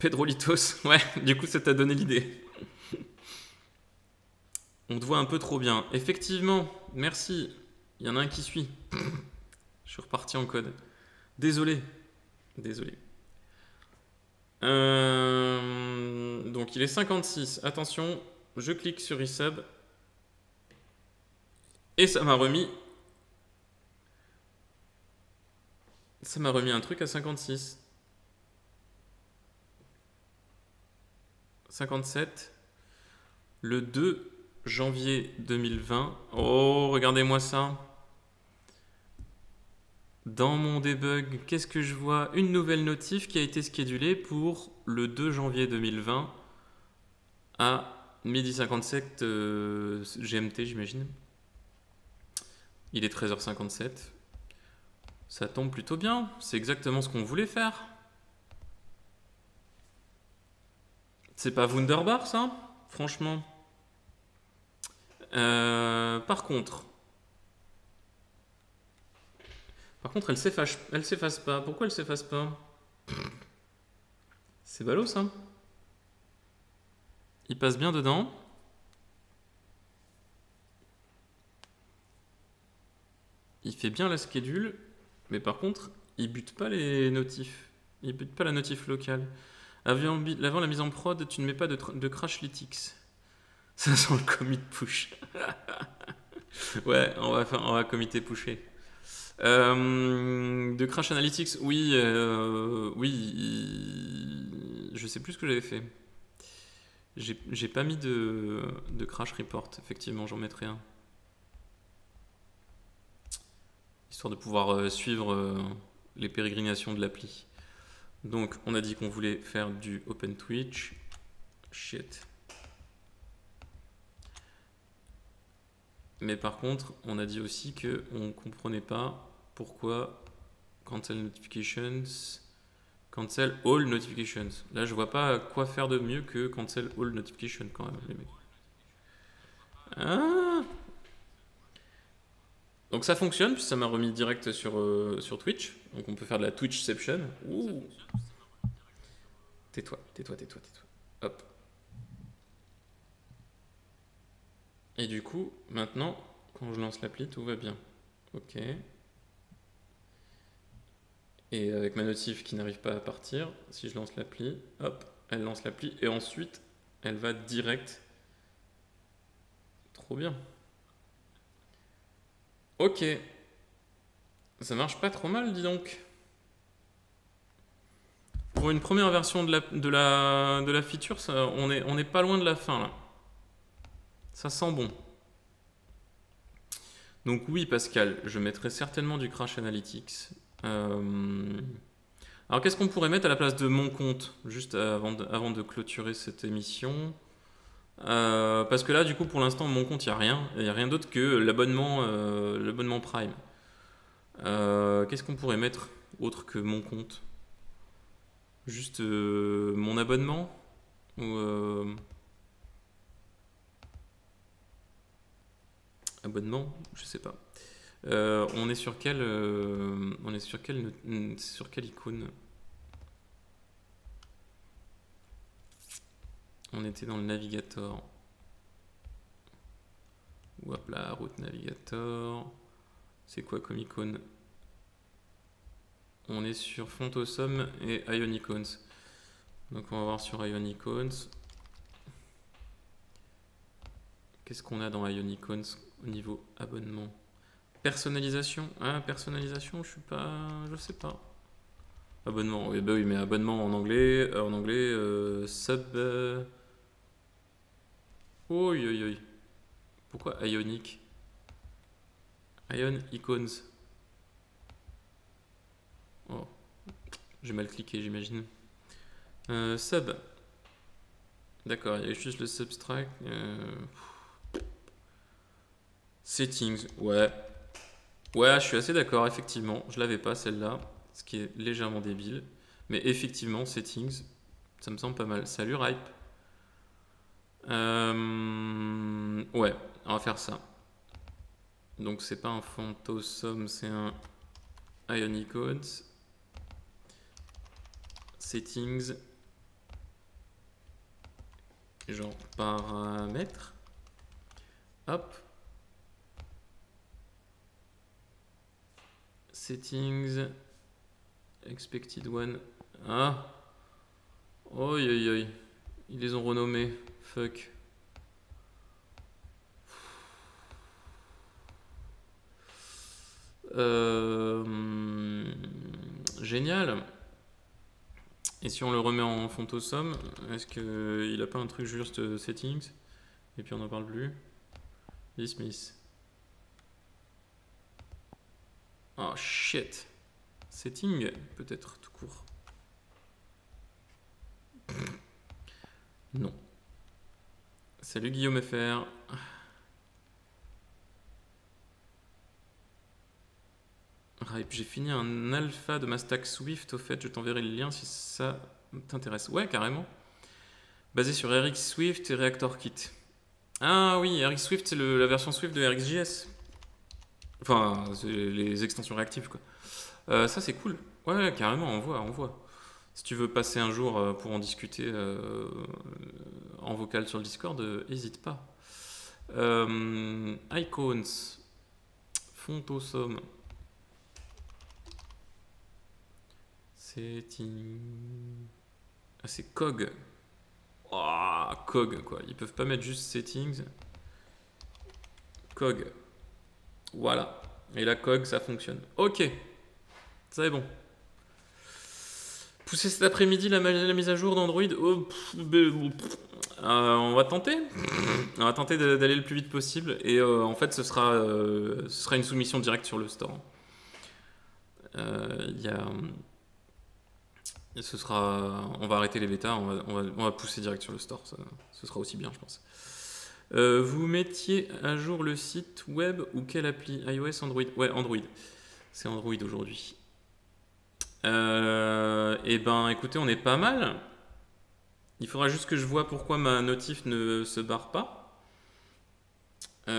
Pedrolitos. Ouais, du coup, ça t'a donné l'idée. On te voit un peu trop bien. Effectivement, merci. Il y en a un qui suit. Je suis reparti en code. Désolé. Désolé. Donc il est 56. Attention, je clique sur resub. Et ça m'a remis un truc à 56. 57. Le 2 janvier 2020. Oh, regardez-moi ça. Dans mon debug, qu'est-ce que je vois? Une nouvelle notif qui a été schedulée pour le 2 janvier 2020 à 12h57 GMT, j'imagine. Il est 13h57. Ça tombe plutôt bien. C'est exactement ce qu'on voulait faire. C'est pas Wunderbar, ça? Franchement. Par contre, elle s'efface pas. Pourquoi elle s'efface pas? C'est ballot, ça. Il passe bien dedans. Il fait bien la schedule. Mais par contre, il bute pas les notifs. Il bute pas la notif locale. Avant la mise en prod, tu ne mets pas de crash lytics. Ça sent le commit push. Ouais, on va committer pusher. De Crash Analytics, oui, je sais plus ce que j'avais fait. J'ai pas mis de Crash Report, effectivement, j'en mettrai un. Histoire de pouvoir suivre les pérégrinations de l'appli. Donc, on a dit qu'on voulait faire du OpenTwitch. Shit. Mais par contre, on a dit aussi qu'on ne comprenait pas pourquoi cancel notifications, cancel all notifications. Là, je vois pas quoi faire de mieux que cancel all notifications quand même, les mecs. Ah. Donc ça fonctionne, puis ça m'a remis direct sur Twitch. Donc on peut faire de la Twitchception. Ouh. Tais-toi. Hop. Et du coup, maintenant, quand je lance l'appli, tout va bien. Ok. Et avec ma notif qui n'arrive pas à partir, si je lance l'appli, hop, elle lance l'appli et ensuite elle va direct. Trop bien. Ok. Ça marche pas trop mal, dis donc. Pour une première version de la feature, on est pas loin de la fin là. Ça sent bon. Donc oui, Pascal, je mettrai certainement du Crash Analytics. Alors qu'est-ce qu'on pourrait mettre à la place de mon compte, juste avant de clôturer cette émission? Parce que là, du coup, pour l'instant, mon compte, il n'y a rien d'autre que l'abonnement Prime. Qu'est-ce qu'on pourrait mettre autre que mon compte? Juste mon abonnement? Ou abonnement? Je sais pas. On est sur quelle icône? On était dans le navigateur. Hop là, route navigator. C'est quoi comme icône? On est sur Font Awesome et Ion Icons. Donc on va voir sur Ion Icons. Qu'est-ce qu'on a dans Ion Icons au niveau abonnement? Personnalisation? Ah, personnalisation, je sais pas. Abonnement, oui, bah oui, mais abonnement en anglais, sub. Oi, oi, oi. Pourquoi Ionic? Ion Icons. Oh, j'ai mal cliqué, j'imagine. Sub. D'accord, il y a juste le subtract. Settings, ouais. Ouais, je suis assez d'accord, effectivement. Je l'avais pas celle-là, ce qui est légèrement débile. Mais effectivement, settings, ça me semble pas mal. Salut Ripe. Ouais, on va faire ça. Donc c'est pas un Font Awesome, c'est un Ionic Codes. Settings. Genre paramètres. Hop. Settings. Expected one. Ah. Oi, oi, oi. Ils les ont renommés. Fuck. Génial. Et si on le remet en font aux sommes, est-ce qu'il a pas un truc juste settings? Et puis on n'en parle plus. Dismiss. Oh shit. Setting, peut-être tout court. Non. Salut Guillaume FR. Ripe, j'ai fini un alpha de ma stack Swift, au fait, je t'enverrai le lien si ça t'intéresse. Ouais, carrément. Basé sur RX Swift et ReactorKit. Ah oui, RX Swift, c'est la version Swift de RxJS. Enfin, c'est les extensions réactives, quoi. Ça, c'est cool. Ouais, carrément, on voit. Si tu veux passer un jour pour en discuter en vocal sur le Discord, n'hésite pas. Icons. Font aux sommes. Setting. Ah, c'est Cog. Oh, Cog, quoi. Ils peuvent pas mettre juste settings. Cog. Voilà. Et la Cog, ça fonctionne. Ok. Ça est bon. Pousser cet après-midi la mise à jour d'Android. Oh, on va tenter. On va tenter d'aller le plus vite possible. Et en fait, ce sera une soumission directe sur le store. On va arrêter les bêtas, on va pousser direct sur le store. Ce sera aussi bien, je pense. Vous mettiez à jour le site web ou quelle appli? iOS, Android? Ouais, Android. C'est Android aujourd'hui. Et ben, écoutez, on est pas mal. Il faudra juste que je vois pourquoi ma notif ne se barre pas. Parce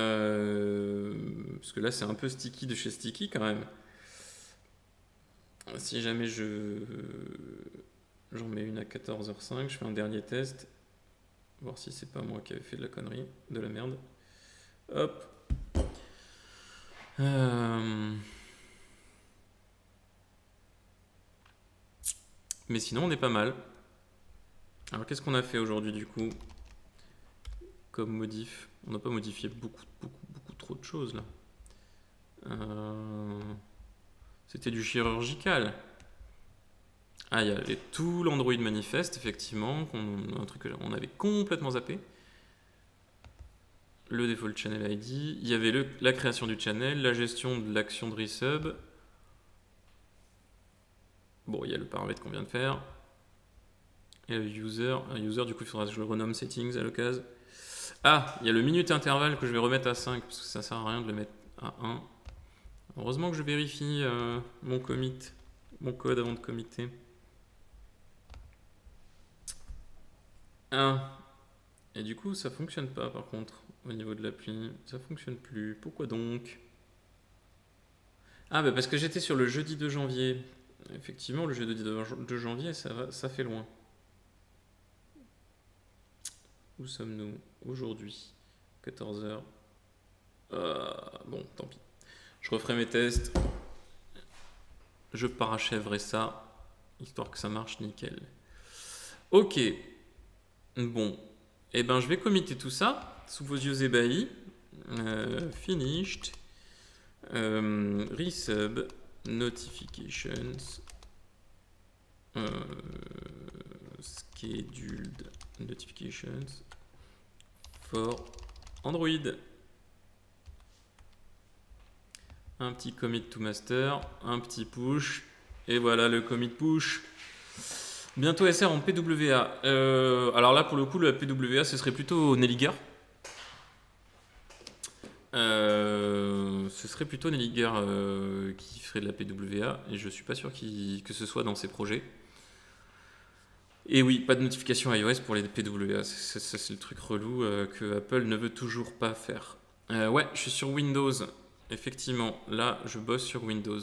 que là, c'est un peu sticky de chez Sticky quand même. Si jamais j'en mets une à 14h05, je fais un dernier test. Voir si c'est pas moi qui avais fait de la connerie, de la merde. Hop. Mais sinon, on est pas mal. Alors, qu'est-ce qu'on a fait aujourd'hui du coup? Comme modif. On n'a pas modifié beaucoup trop de choses là. C'était du chirurgical. Ah, il y avait tout l'Android manifeste, effectivement, un truc que on avait complètement zappé. Le default channel ID. Il y avait la création du channel, la gestion de l'action de resub. Bon, il y a le paramètre qu'on vient de faire. Et le user. Un user, du coup, il faudra que je le renomme settings à l'occasion. Ah, il y a le minute intervalle que je vais remettre à 5, parce que ça sert à rien de le mettre à 1. Heureusement que je vérifie mon commit, mon code avant de committer. 1. Et du coup, ça fonctionne pas par contre au niveau de l'appli. Ça fonctionne plus. Pourquoi donc? Ah, bah parce que j'étais sur le jeudi 2 janvier. Effectivement, le jeudi 2 janvier, ça fait loin. Où sommes-nous aujourd'hui? 14h. Bon, tant pis. Je referai mes tests. Je parachèverai ça, histoire que ça marche nickel. Ok. Bon. Eh ben, je vais committer tout ça, sous vos yeux ébahis. Finished. Resub. Notifications. Scheduled notifications for Android. Un petit commit to master, un petit push, et voilà le commit push. Bientôt SR en PWA. Alors là, pour le coup, le PWA, ce serait plutôt Nelliger. Ce serait plutôt Nelliger qui ferait de la PWA, et je suis pas sûr que ce soit dans ses projets. Et oui, pas de notification iOS pour les PWA, c'est le truc relou que Apple ne veut toujours pas faire. Ouais, je suis sur Windows. Effectivement, là, je bosse sur Windows.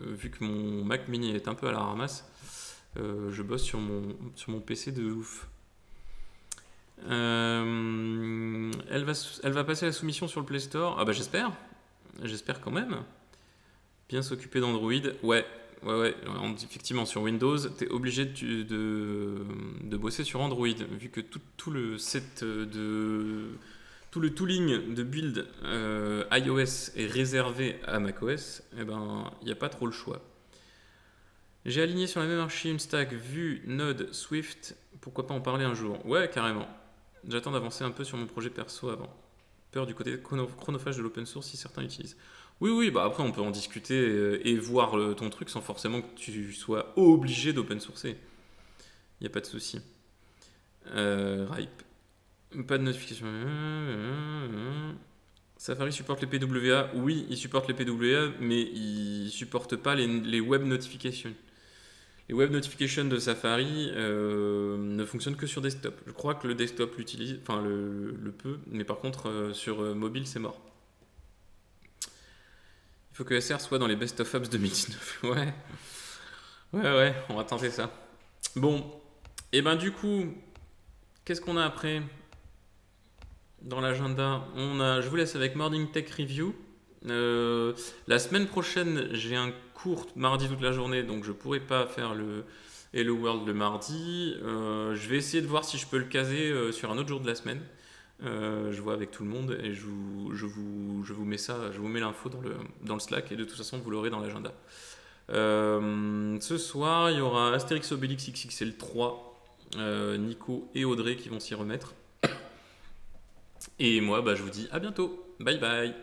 Vu que mon Mac mini est un peu à la ramasse, je bosse sur mon PC de ouf. Elle va passer la soumission sur le Play Store. Ah bah j'espère. J'espère quand même. Bien s'occuper d'Android. Ouais. Effectivement, sur Windows, tu es obligé de bosser sur Android, vu que tout tout le tooling de build iOS est réservé à macOS, eh ben, il n'y a pas trop le choix. J'ai aligné sur la même archi une stack Vue, Node, Swift. Pourquoi pas en parler un jour? Ouais, carrément. J'attends d'avancer un peu sur mon projet perso avant. Peur du côté chronophage de l'open source si certains l'utilisent. Oui, oui, bah après on peut en discuter et voir ton truc sans forcément que tu sois obligé d'open sourcer. Il n'y a pas de souci. Ripe. Pas de notification. Safari supporte les PWA. Oui, il supporte les PWA, mais il supporte pas les web notifications. Les web notifications de Safari ne fonctionnent que sur desktop. Je crois que le desktop l'utilise, enfin le peut, mais par contre sur mobile c'est mort. Il faut que SR soit dans les best of apps 2019. Ouais, ouais, on va tenter ça. Bon, et ben du coup, qu'est-ce qu'on a après dans l'agenda? Je vous laisse avec Morning Tech Review. La semaine prochaine, j'ai un cours mardi toute la journée, donc je pourrai pas faire le Hello World le mardi. Je vais essayer de voir si je peux le caser sur un autre jour de la semaine. Je vois avec tout le monde et je vous mets ça, je vous mets l'info dans le Slack et de toute façon vous l'aurez dans l'agenda. Ce soir, il y aura Astérix Obélix XXL 3, Nico et Audrey qui vont s'y remettre. Et moi, bah, je vous dis à bientôt. Bye bye.